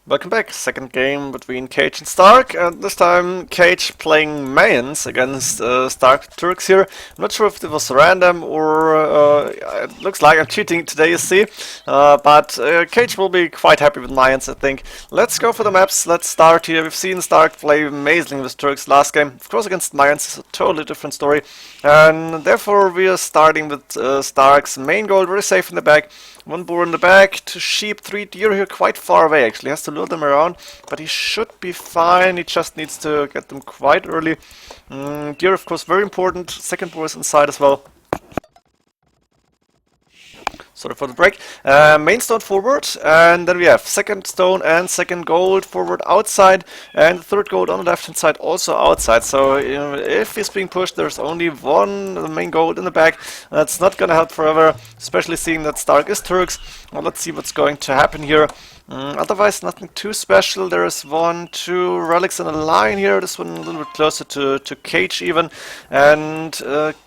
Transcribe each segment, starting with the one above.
Welcome back. Second game between Cage and Stark, and this time Cage playing Mayans against Stark Turks here. I'm not sure if it was random or it looks like I'm cheating today, you see. But Cage will be quite happy with Mayans, I think. Let's go for the maps. Let's start here. We've seen Stark play amazingly with Turks last game. Of course, against Mayans is a totally different story, and therefore we are starting with Stark's main goal, very safe in the back. One boar in the back, 2 sheep, 3 deer here, quite far away actually. He has to lure them around, but he should be fine. He just needs to get them quite early. Deer, of course, very important. Second boar is inside as well. Sorry for the break. Main stone forward, and then we have second stone and second gold forward outside, and the third gold on the left hand side also outside. So if he's being pushed, there's only one main gold in the back. That's not gonna help forever, especially seeing that Stark is Turks. Well, let's see what's going to happen here. Otherwise, nothing too special. There is 1, 2 relics in a line here. This one a little bit closer to Cage even. And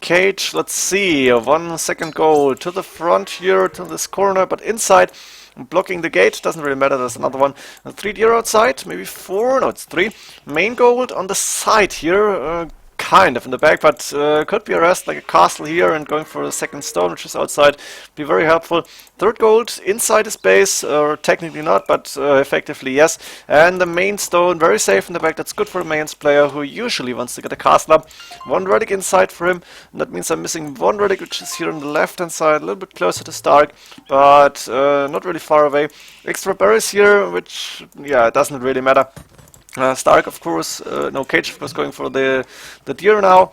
Cage, let's see, 1 second goal to the front here, to this corner, but inside, blocking the gate. Doesn't really matter. There's another one. 3 deer outside, maybe 4. No, it's 3. Main gold on the side here. Kind of in the back, but could be a rest like a castle here, and going for the second stone, which is outside, be very helpful. Third gold inside his base, or technically not, but effectively yes. And the main stone, very safe in the back. That's good for a Mayans player who usually wants to get a castle up. 1 relic inside for him, and that means I'm missing 1 relic, which is here on the left hand side, a little bit closer to Stark, but not really far away. Extra berries here, which, yeah, it doesn't really matter. Stark, of course, no, Cage, of course, going for the deer now.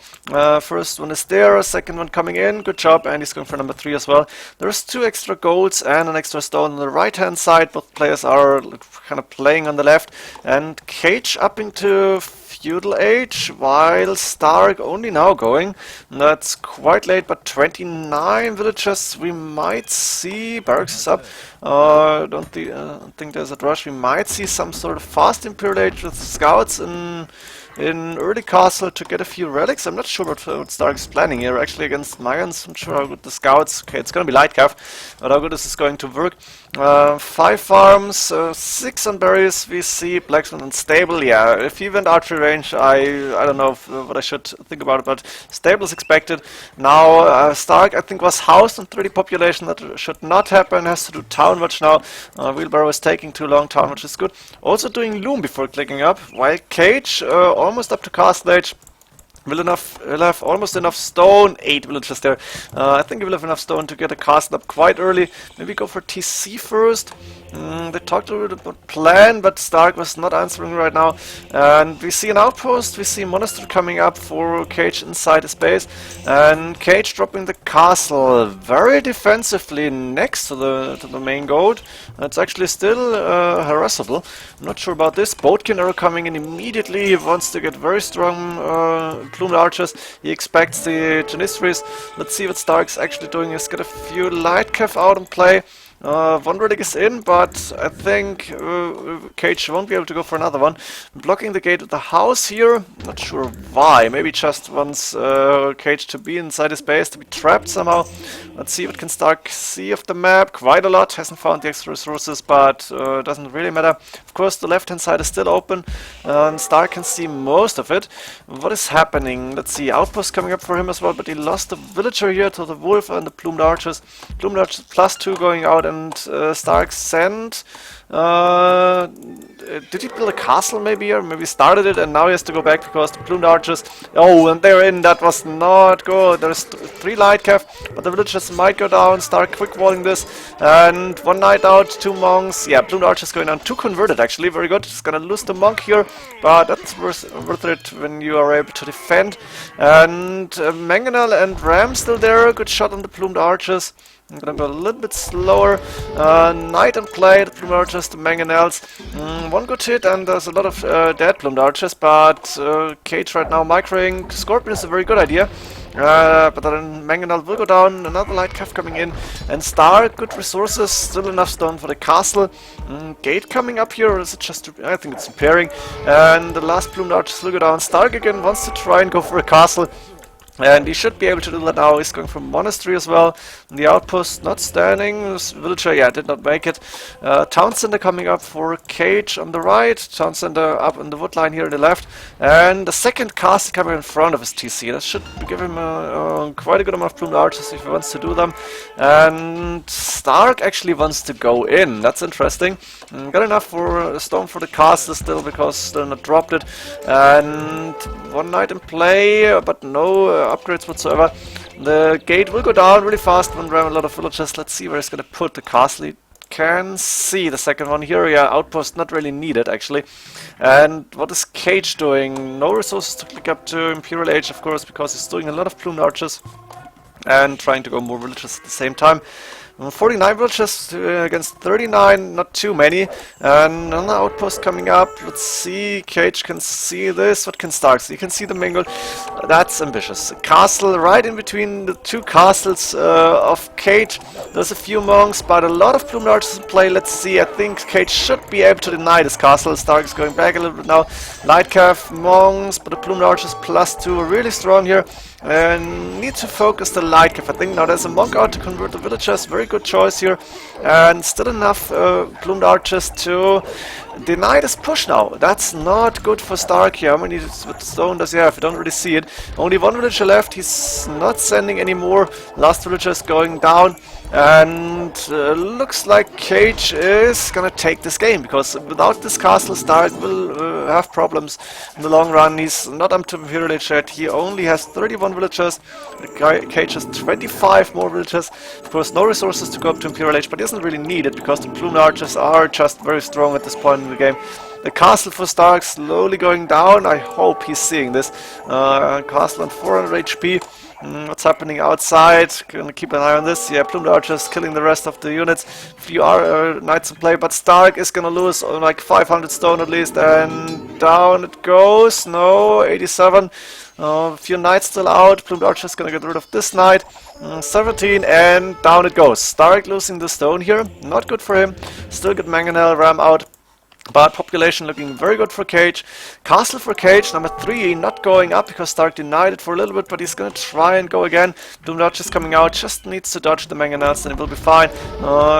First one is there, second one coming in, good job, and he's going for number 3 as well. There's 2 extra golds and an extra stone on the right hand side. Both players are kind of playing on the left, and Cage up into Feudal Age, while Stark only now going. That's quite late, but 29 villagers we might see. Barracks is up. Don't think there's a rush. We might see some sort of fast Imperial Age with scouts in early castle to get a few relics. I'm not sure what Stark is planning here actually against Mayans. I'm not sure how good the scouts. Okay, it's gonna be light cav, but how good is this going to work? 5 farms, 6 on berries. We see blacksmith and stable. Yeah, if he went archery range, I don't know what I should think about it, but stable is expected. Now Stark, I think, was housed on 30 population. That should not happen. Has to do town watch now. Wheelbarrow is taking too long. Town watch is good. Also doing loom before clicking up. While Cage almost up to castle age. He'll have almost enough stone. 8 villages there. I think he will have enough stone to get a castle up quite early. Maybe go for TC first. They talked a little bit about plan, but Stark was not answering right now. And we see an outpost. We see monastery coming up for Cage inside his base, and Cage dropping the castle very defensively next to the main gold. It's actually still harassable. I'm not sure about this. Boatkin arrow coming in immediately. He wants to get very strong plumed archers. He expects the Janissaries. Let's see what Stark's actually doing. He's got a few light cav out in play. 1 relic is in, but I think Cage won't be able to go for another one. Blocking the gate with the house here. Not sure why. Maybe just wants Cage to be inside his base, to be trapped somehow. Let's see what can Stark see of the map. Quite a lot. Hasn't found the extra resources, but doesn't really matter. Of course, the left-hand side is still open, and Stark can see most of it. What is happening? Let's see. Outpost coming up for him as well, but he lost the villager here to the wolf and the plumed archers. Plumed archers +2 going out, and Stark sent. Did he build a castle maybe, or maybe started it and now he has to go back because the plumed archers. Oh, and they're in. That was not good. There's 3 light cav, but the villagers might go down. Stark quick walling this, and 1 knight out, 2 monks. Yeah, plumed archers going down. 2 converted actually. Very good. Just gonna lose the monk here, but that's worth it when you are able to defend. And Mangonel and Ram still there. Good shot on the plumed archers. I'm gonna go a little bit slower. Knight and play, the plumed archers, the mangonels. 1 good hit, and there's a lot of dead plumed archers, but Cage right now microing. Scorpion is a very good idea. But then Mangonel will go down, another light cav coming in, and Stark, good resources, still enough stone for the castle. Gate coming up here, or is it just, I think it's repairing, and the last plumed archers will go down. Stark again wants to try and go for a castle. And he should be able to do that now. He's going for Monastery as well. And the outpost not standing. This villager, yeah, did not make it. Town Center coming up for Cage on the right. Town Center up on the wood line here on the left. And the second castle coming in front of his TC. That should give him quite a good amount of plumed archers if he wants to do them. And st4rk actually wants to go in. That's interesting. Got enough for a stone for the castle still, because still not dropped it. And one knight in play, but no upgrades whatsoever. The gate will go down really fast when ram a lot of villagers. Let's see where he's gonna put the castle. He can see the second one here. Yeah, outpost not really needed actually. And what is Cage doing? No resources to click up to Imperial Age, of course, because he's doing a lot of plumed archers and trying to go more villagers at the same time. 49 villagers against 39, not too many. And another outpost coming up. Let's see, Cage can see this. What can st4rk see? You can see the mingle. That's ambitious. A castle right in between the two castles of Cage. There's a few monks, but a lot of plumed archers in play. Let's see, I think Cage should be able to deny this castle. st4rk is going back a little bit now. Lightcav, monks, but the plumed archers +2 are really strong here. And need to focus the Lightcav, I think. Now there's a monk out to convert the villagers. Very good choice here. And still enough plumed archers to deny this push now. That's not good for st4rk here. How many stone does he have? I don't really see it. Only one villager left. He's not sending any more. Last villager is going down. And looks like Cage is gonna take this game, because without this castle, st4rk will have problems in the long run. He's not up to Imperial Age yet. He only has 31 villagers. Cage has 25 more villagers. Of course, no resources to go up to Imperial Age, but he doesn't really need it, because the plumed archers are just very strong at this point in the game. The castle for st4rk slowly going down. I hope he's seeing this. Castle on 400 HP. What's happening outside? Gonna keep an eye on this. Yeah, plumed archers killing the rest of the units. Few knights in play, but st4rk is gonna lose like 500 stone at least. And down it goes. No, 87. A few knights still out. Plumed archers gonna get rid of this knight. 17, and down it goes. st4rk losing the stone here. Not good for him. Still get mangonel ram out. But population looking very good for Cage. Castle for Cage, number 3, not going up because st4rk denied it for a little bit, but he's gonna try and go again. Doom Dodge is coming out, just needs to dodge the mangonels and it will be fine.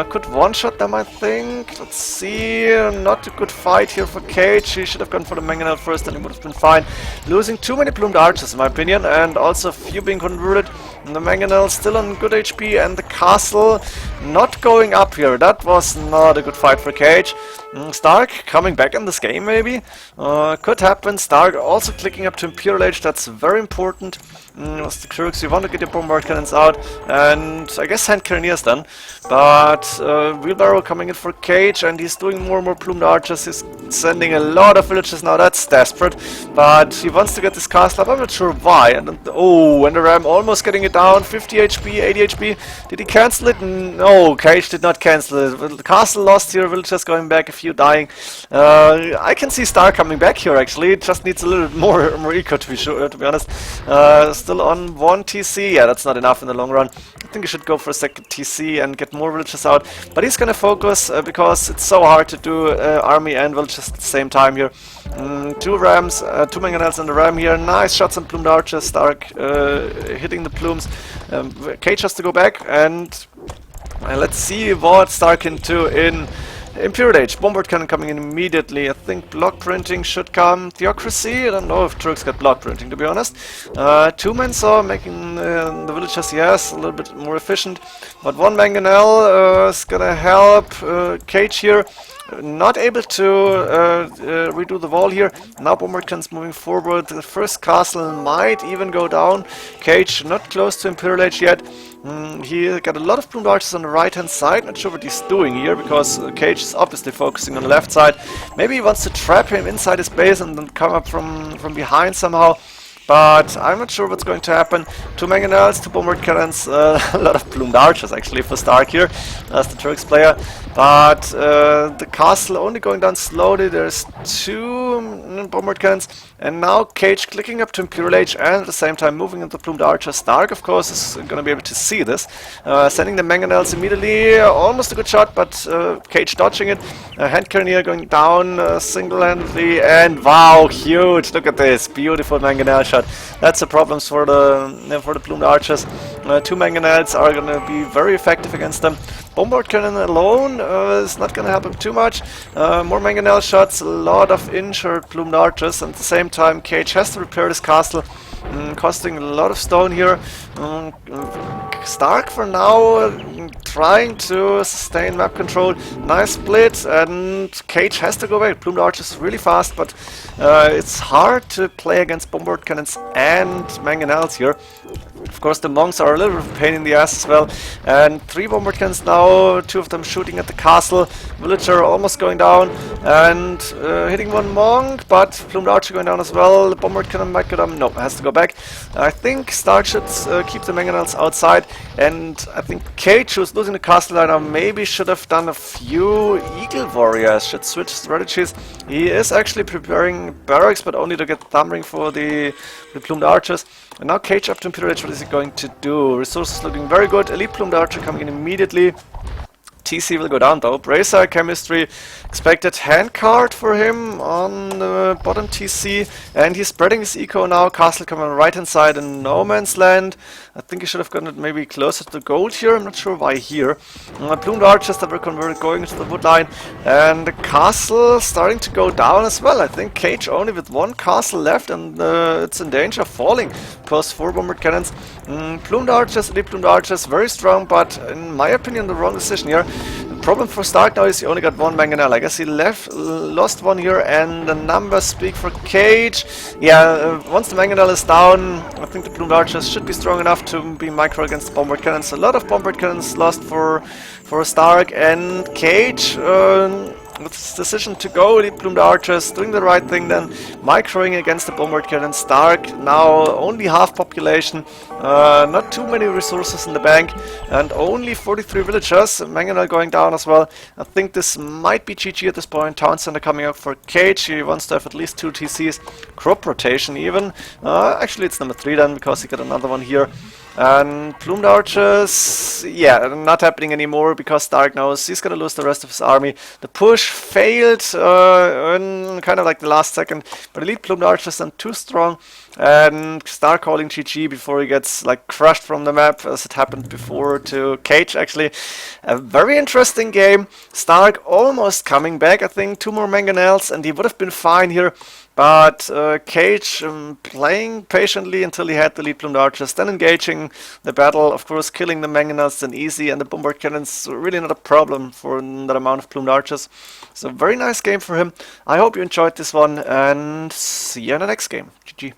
Could one-shot them, I think. Let's see, not a good fight here for Cage. He should have gone for the mangonel first and it would have been fine. Losing too many plumed archers in my opinion, and also a few being converted. And the mangonel still on good HP, and the castle not going up here. That was not a good fight for Cage. st4rk coming back in this game maybe. Could happen. st4rk also clicking up to Imperial Age. That's very important. Was the Turks, you want to get your bombard cannons out, and I guess hand cannoneers then. But wheelbarrow coming in for Cage, and he's doing more and more plumed archers. He's sending a lot of villages now. That's desperate, but he wants to get this castle up. I'm not sure why. And then, oh, and the ram almost getting it down. 50 HP, 80 HP. Did he cancel it? No, Cage did not cancel it. The castle lost here. Villagers going back, a few dying. I can see st4rk coming back here actually. It just needs a little bit more eco to be sure. To be honest. Still on 1 TC. Yeah, that's not enough in the long run. I think he should go for a second TC and get more villagers out. But he's gonna focus because it's so hard to do army and villagers at the same time here. 2 rams, 2 mangonels on the ram here. Nice shots on plumed archers. st4rk hitting the plumes. Cage has to go back, and let's see what st4rk can do in Imperial Age. Bombard cannon coming in immediately. I think block printing should come. Theocracy, I don't know if Turks got block printing, to be honest. 2 Mensaw making the villagers, yes, a little bit more efficient. But 1 mangonel is gonna help Cage here. Not able to redo the wall here. Now bombard cannons moving forward. The first castle might even go down. Cage not close to Imperial Age yet. He got a lot of plumed archers on the right hand side. Not sure what he's doing here, because Cage is obviously focusing on the left side. Maybe he wants to trap him inside his base and then come up from behind somehow. But I'm not sure what's going to happen. 2 mangonels, 2 bombard cannons, a lot of plumed archers actually for st4rk here as the Turks player. But the castle only going down slowly. There's 2 bombard cannons, and now Cage clicking up to Imperial Age and at the same time moving into plumed archers. st4rk, of course, is going to be able to see this. Sending the mangonels immediately, almost a good shot, but Cage dodging it. Hand cannoneer going down single-handedly, and wow, huge! Look at this, beautiful mangonel shot. shot. That's the problems for the plumed archers. 2 mangonels are gonna be very effective against them. Bombard cannon alone is not gonna help him too much. More mangonel shots, a lot of injured plumed archers, and at the same time Cage has to repair this castle, costing a lot of stone here. st4rk for now trying to sustain map control. Nice split, and Cage has to go back. Plumed archers really fast, but it's hard to play against bombard cannons and mangonels here. Of course, the monks are a little bit of a pain in the ass as well. And 3 bombard cannons now, 2 of them shooting at the castle. Villager almost going down and hitting 1 monk, but plumed archer going down as well. The bombard cannon might go down. No, has to go back. I think st4rk should keep the mangonels outside, and I think Cage, who's losing the castle line now, maybe should have done a few eagle warriors. Should switch strategies. He is actually preparing barracks, but only to get thumbering for the plumed archers. And now Cage up to Imperial Age. What is he going to do? Resources looking very good. Elite plumed archer coming in immediately. TC will go down though. Bracer chemistry, expected hand card for him on the bottom TC, and he's spreading his eco now. Castle coming on the right hand side in no man's land. I think he should have gotten it maybe closer to the gold here. I'm not sure why here. Plumed archers that were converted going into the wood line, and the castle starting to go down as well. I think Cage only with 1 castle left, and it's in danger of falling post 4 bombard cannons. Plumed archers, elite plumed archers, very strong, but in my opinion the wrong decision here. The problem for st4rk now is he only got 1 mangonel. I guess he lost 1 here, and the numbers speak for Cage. Yeah, once the mangonel is down, I think the plumed archers should be strong enough to be micro against the bombard cannons. A lot of bombard cannons lost for st4rk, and Cage with his decision to go, the plumed archers doing the right thing then, microing against the bombard cannon. st4rk now only half population, not too many resources in the bank, and only 43 villagers. Mangonel going down as well. I think this might be GG at this point. Town center coming up for Cage. He wants to have at least 2 TCs. Crop rotation even. Actually it's number 3 then, because he got another one here. And plumed archers, yeah, not happening anymore, because st4rk knows he's gonna lose the rest of his army. The push failed in kind of like the last second, but elite plumed archers then too strong, and st4rk calling GG before he gets like crushed from the map, as it happened before to Cage. Actually, a very interesting game. st4rk almost coming back. I think 2 more mangonels and he would have been fine here. But Cage playing patiently until he had the elite plumed archers, then engaging the battle, of course killing the mangonels then easy, and the bombard cannons really not a problem for that amount of plumed archers. So very nice game for him. I hope you enjoyed this one, and see you in the next game. GG.